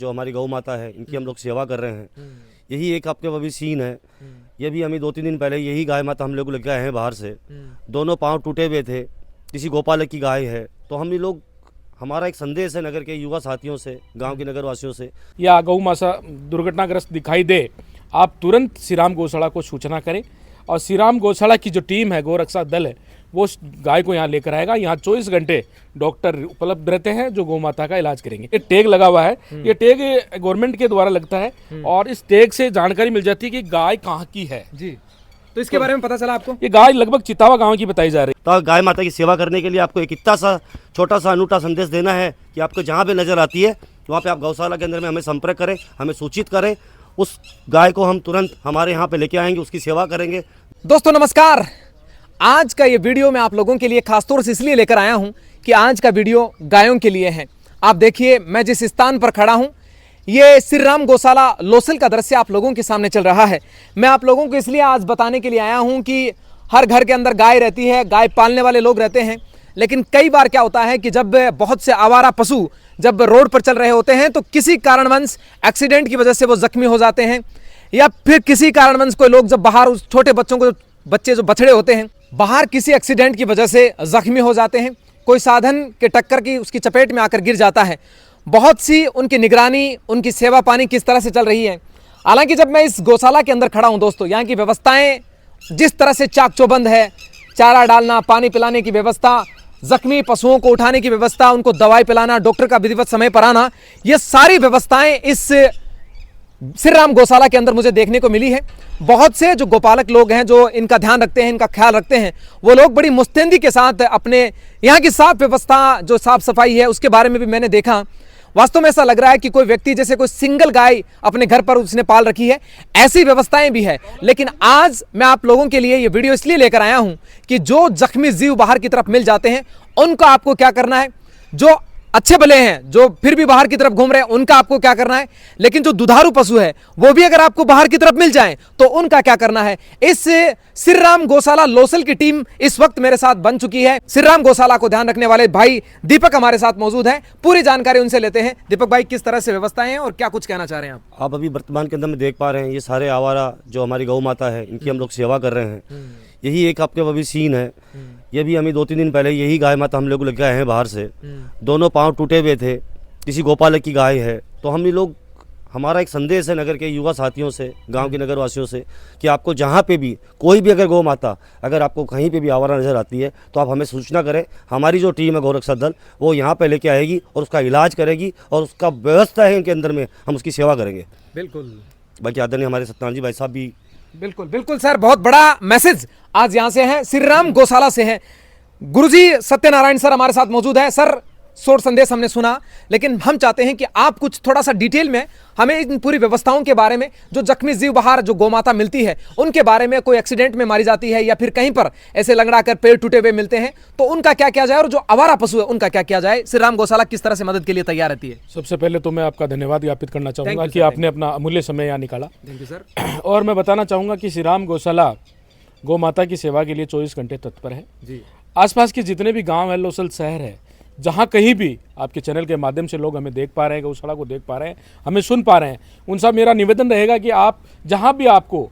जो हमारी गौ माता है इनकी हम लोग सेवा कर रहे हैं। यही एक आपके अभी सीन है। ये भी हमें 2-3 दिन पहले यही गाय माता हम लोग लेके आए हैं बाहर से। दोनों पाँव टूटे हुए थे, किसी गोपालक की गाय है। तो हम लोग, हमारा एक संदेश है नगर के युवा साथियों से, गांव के नगर वासियों से, या गौ माता दुर्घटनाग्रस्त दिखाई दे, आप तुरंत श्री राम गौशाला को सूचना करें। और श्री राम गौशाला की जो टीम है, गौरक्षा दल है, वो गाय को यहाँ लेकर आएगा। यहाँ 24 घंटे डॉक्टर उपलब्ध रहते हैं जो गौ माता का इलाज करेंगे। ये टैग लगा हुआ है, ये टैग गवर्नमेंट के द्वारा लगता है और इस टैग से जानकारी मिल जाती है कि गाय कहाँ की है जी। तो इसके बारे में पता चला आपको? ये गाय लगभग चितावा गांव की बताई जा रही है। तो गाय माता की सेवा करने के लिए आपको एक इतना सा छोटा सा अनूठा संदेश देना है कि आपको जहाँ पे नज़र आती है वहाँ पे आप गौशाला के अंदर में हमें संपर्क करें, हमें सूचित करें। उस गाय को हम तुरंत हमारे यहाँ पे लेके आएंगे, उसकी सेवा करेंगे। दोस्तों नमस्कार, आज का ये वीडियो मैं आप लोगों के लिए खासतौर से इसलिए लेकर आया हूँ कि आज का वीडियो गायों के लिए है। आप देखिए, मैं जिस स्थान पर खड़ा हूँ, ये श्री राम गौशाला लोसल का दृश्य आप लोगों के सामने चल रहा है। मैं आप लोगों को इसलिए आज बताने के लिए आया हूँ कि हर घर के अंदर गाय रहती है, गाय पालने वाले लोग रहते हैं। लेकिन कई बार क्या होता है कि जब बहुत से आवारा पशु जब रोड पर चल रहे होते हैं तो किसी कारणवश एक्सीडेंट की वजह से वो जख्मी हो जाते हैं, या फिर किसी कारणवश कोई लोग जब बाहर, उस छोटे बच्चों को, बच्चे जो बछड़े होते हैं, बाहर किसी एक्सीडेंट की वजह से जख्मी हो जाते हैं, कोई साधन के टक्कर की उसकी चपेट में आकर गिर जाता है। बहुत सी उनकी निगरानी, उनकी सेवा पानी किस तरह से चल रही है। हालांकि जब मैं इस गौशाला के अंदर खड़ा हूं दोस्तों, यहाँ की व्यवस्थाएं जिस तरह से चाक चौबंद है, चारा डालना, पानी पिलाने की व्यवस्था, जख्मी पशुओं को उठाने की व्यवस्था, उनको दवाई पिलाना, डॉक्टर का विधिवत समय पर आना, ये सारी व्यवस्थाएं इस श्री राम गौशाला के अंदर मुझे देखने को मिली है। बहुत से जो गोपालक लोग हैं, जो इनका ध्यान रखते हैं, इनका ख्याल रखते हैं, वो लोग बड़ी मुस्तैदी के साथ अपने यहाँ की साफ व्यवस्था, जो साफ सफाई है, उसके बारे में भी मैंने देखा। वास्तव में ऐसा लग रहा है कि कोई व्यक्ति जैसे कोई सिंगल गाय अपने घर पर उसने पाल रखी है, ऐसी व्यवस्थाएं भी है। लेकिन आज मैं आप लोगों के लिए ये वीडियो इसलिए लेकर आया हूं कि जो जख्मी जीव बाहर की तरफ मिल जाते हैं, उनका आपको क्या करना है। जो अच्छे भले हैं, जो फिर भी बाहर की तरफ घूम रहे हैं, उनका आपको क्या करना है। लेकिन जो दुधारू पशु है, वो भी अगर आपको बाहर की तरफ मिल जाएं तो उनका क्या करना है। इस श्री राम गौशाला लोसल की टीम इस वक्त मेरे साथ बन चुकी है। श्री राम गौशाला को ध्यान रखने वाले भाई दीपक हमारे साथ मौजूद हैं। पूरी जानकारी उनसे लेते हैं। दीपक भाई, किस तरह से व्यवस्थाएं हैं और क्या कुछ कहना चाह रहे हैं आप अभी वर्तमान के अंदर में देख पा रहे हैं, ये सारे आवारा जो हमारी गौ माता है इनकी हम लोग सेवा कर रहे हैं। यही एक आपके अभी सीन है। ये भी हमें 2-3 दिन पहले यही गाय माता हम लोग लेके आए हैं बाहर से। दोनों पाँव टूटे हुए थे, किसी गोपालक की गाय है। तो हम लोग, हमारा एक संदेश है नगर के युवा साथियों से, गांव के नगर वासियों से, कि आपको जहां पे भी कोई भी अगर गौ माता अगर आपको कहीं पे भी आवारा नज़र आती है तो आप हमें सूचना करें। हमारी जो टीम है गौरक्षा दल, वो यहाँ पे लेके आएगी और उसका इलाज करेगी और उसका व्यवस्था है इनके अंदर में, हम उसकी सेवा करेंगे। बिल्कुल। बाकी आदरणीय हमारे सत्यनारायण जी भाई साहब भी। बिल्कुल बिल्कुल सर, बहुत बड़ा मैसेज आज यहां से है, श्री राम गौशाला से है। गुरुजी सत्यनारायण सर हमारे साथ मौजूद है। सर, शोर संदेश हमने सुना, लेकिन हम चाहते हैं कि आप कुछ थोड़ा सा डिटेल में हमें इन पूरी व्यवस्थाओं के बारे में, जो जख्मी जीव बाहर जो गौमाता मिलती है उनके बारे में, कोई एक्सीडेंट में मारी जाती है या फिर कहीं पर ऐसे लंगड़ा कर पेड़ टूटे हुए मिलते हैं, तो उनका क्या किया जाए, और जो आवारा पशु है उनका क्या किया जाए। श्री राम गौशाला किस तरह से मदद के लिए तैयार रहती है। सबसे पहले तो मैं आपका धन्यवाद ज्ञापित करना चाहूँगा कि आपने अपना अमूल्य समय यहाँ निकाला। Thank you sir. और मैं बताना चाहूँगा कि श्री राम गौशाला गौ माता की सेवा के लिए 24 घंटे तत्पर है जी। आसपास के जितने भी गांव है, लोसल शहर है, जहां कहीं भी आपके चैनल के माध्यम से लोग हमें देख पा रहे हैं, गौशाला को देख पा रहे हैं, हमें सुन पा रहे हैं, उन सब मेरा निवेदन रहेगा कि आप जहां भी आपको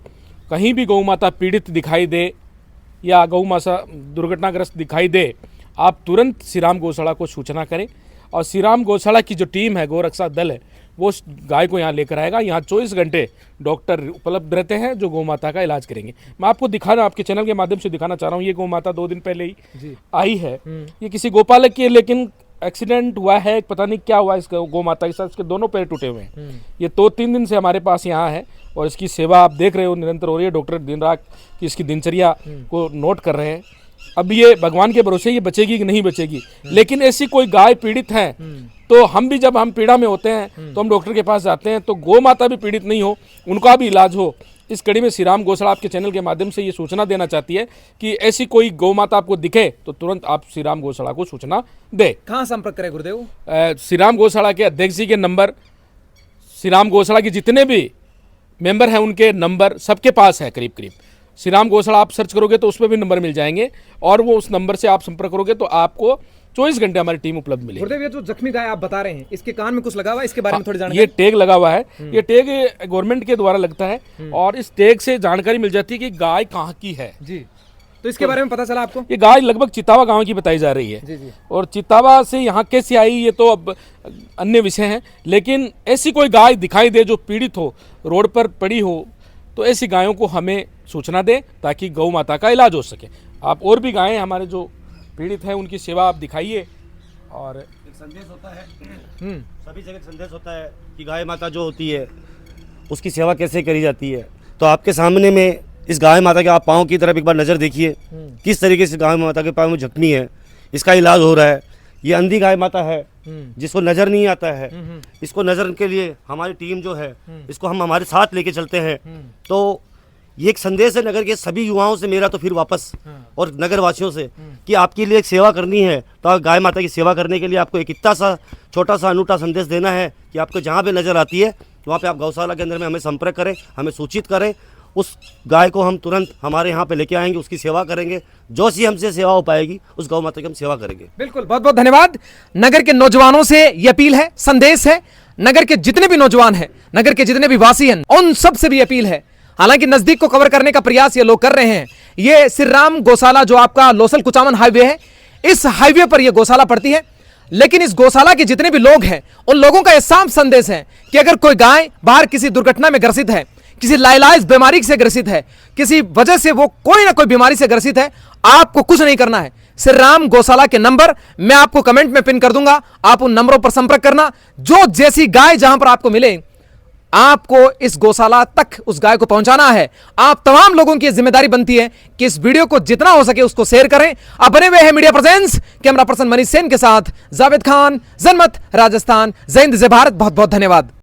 कहीं भी गौ माता पीड़ित दिखाई दे या गौ माता दुर्घटनाग्रस्त दिखाई दे, आप तुरंत श्री राम गौशाला को सूचना करें। और श्री राम गौशाला की जो टीम है, गौरक्षा दल है, वो गाय को यहाँ लेकर आएगा। यहाँ 24 घंटे डॉक्टर उपलब्ध रहते हैं जो गौ माता का इलाज करेंगे। मैं आपको दिखाना, आपके चैनल के माध्यम से दिखाना चाह रहा हूँ। ये गौ माता 2 दिन पहले ही आई है। ये किसी गोपालक की है, लेकिन एक्सीडेंट हुआ है, पता नहीं क्या हुआ इस गौ माता के साथ। इसके दोनों पैर टूटे हुए हैं। ये 2-3 दिन से हमारे पास यहाँ है और इसकी सेवा आप देख रहे हो निरंतर हो रही है। डॉक्टर दिन रात की इसकी दिनचर्या को नोट कर रहे हैं। अब ये भगवान के भरोसे ये बचेगी कि नहीं बचेगी, लेकिन ऐसी कोई गाय पीड़ित है तो हम भी, जब हम पीड़ा में होते हैं तो हम डॉक्टर के पास जाते हैं, तो गौ माता भी पीड़ित नहीं हो, उनका भी इलाज हो। इस कड़ी में श्री राम गौशाला आपके चैनल के माध्यम से ये सूचना देना चाहती है कि ऐसी कोई गौ माता आपको दिखे तो तुरंत आप श्री राम गौशाला को सूचना दे। कहाँ संपर्क करें गुरुदेव? श्री राम गौशाला के अध्यक्ष जी के नंबर, श्री राम गौशाला के जितने भी मेंबर हैं उनके नंबर सबके पास है करीब करीब। श्री राम गौशाला आप सर्च करोगे तो उसमें भी नंबर मिल जाएंगे और वो उस नंबर से आप संपर्क करोगे तो आपको 24 घंटे हमारी टीम उपलब्ध मिलेगी। गुरुदेव, ये जो जख्मी गाय आप बता रहे हैं, इसके कान में कुछ लगा हुआ है, इसके बारे में थोड़ी ये जानकारी। टैग लगा हुआ है, ये टैग गवर्नमेंट के द्वारा लगता है और इस टैग से जानकारी मिल जाती है कि गाय कहाँ की है। जी, तो इसके बारे में पता चला आपको? ये गाय लगभग चितावा गांव की बताई जा रही है। जी जी। और चितावा से यहाँ कैसे आई ये तो अब अन्य विषय है, लेकिन ऐसी कोई गाय दिखाई दे जो पीड़ित हो, रोड पर पड़ी हो, तो ऐसी गायों को हमें सूचना दें ताकि गौ माता का इलाज हो सके। आप और भी गायें हमारे जो पीड़ित हैं उनकी सेवा आप दिखाइए। और एक संदेश होता है, सभी जगह संदेश होता है कि गाय माता जो होती है उसकी सेवा कैसे करी जाती है। तो आपके सामने में इस गाय माता के आप पाँव की तरफ एक बार नज़र देखिए, किस तरीके से गाय माता के पाँव में जख्मी है, इसका इलाज हो रहा है। ये अंधी गाय माता है जिसको नज़र नहीं आता है, इसको नज़र के लिए हमारी टीम जो है इसको हम हमारे साथ लेके चलते हैं। तो ये एक संदेश है नगर के सभी युवाओं से मेरा, तो फिर वापस और नगर वासियों से कि आपके लिए एक सेवा करनी है तो गाय माता की सेवा करने के लिए आपको एक इतना सा छोटा सा अनूठा संदेश देना है कि आपको जहाँ पे नज़र आती है वहाँ पे आप गौशाला के अंदर में हमें संपर्क करें, हमें सूचित करें। उस गाय को हम तुरंत हमारे यहाँ पे लेके आएंगे, उसकी सेवा करेंगे, जो सी हमसे सेवा हो पाएगी उस गौ माता की हम सेवा करेंगे। बिल्कुल, बहुत बहुत धन्यवाद। नगर के नौजवानों से ये अपील है, संदेश है, नगर के जितने भी नौजवान हैं, नगर के जितने भी वासी हैं, उन सब से भी अपील है। हालांकि नजदीक को कवर करने का प्रयास ये लोग कर रहे हैं। ये श्री राम गौशाला जो आपका लोसल कुचामन हाईवे है, इस हाईवे पर यह गौशाला पड़ती है। लेकिन इस गौशाला के जितने भी लोग हैं उन लोगों का यह साफ संदेश है कि अगर कोई गाय बाहर किसी दुर्घटना में ग्रसित है, किसी लाइलाज बीमारी से ग्रसित है, किसी वजह से वो कोई ना कोई बीमारी से ग्रसित है, आपको कुछ नहीं करना है। श्री राम गौशाला के नंबर मैं आपको कमेंट में पिन कर दूंगा, आप उन नंबरों पर संपर्क करना। जो जैसी गाय जहां पर आपको मिले, आपको इस गौशाला तक उस गाय को पहुंचाना है। आप तमाम लोगों की जिम्मेदारी बनती है कि इस वीडियो को जितना हो सके उसको शेयर करें। आप बने हुए हैं media presence, camera person Manish Sen के साथ जावेद खान, जनमत, राजस्थान। जय हिंद, जय भारत। बहुत बहुत धन्यवाद।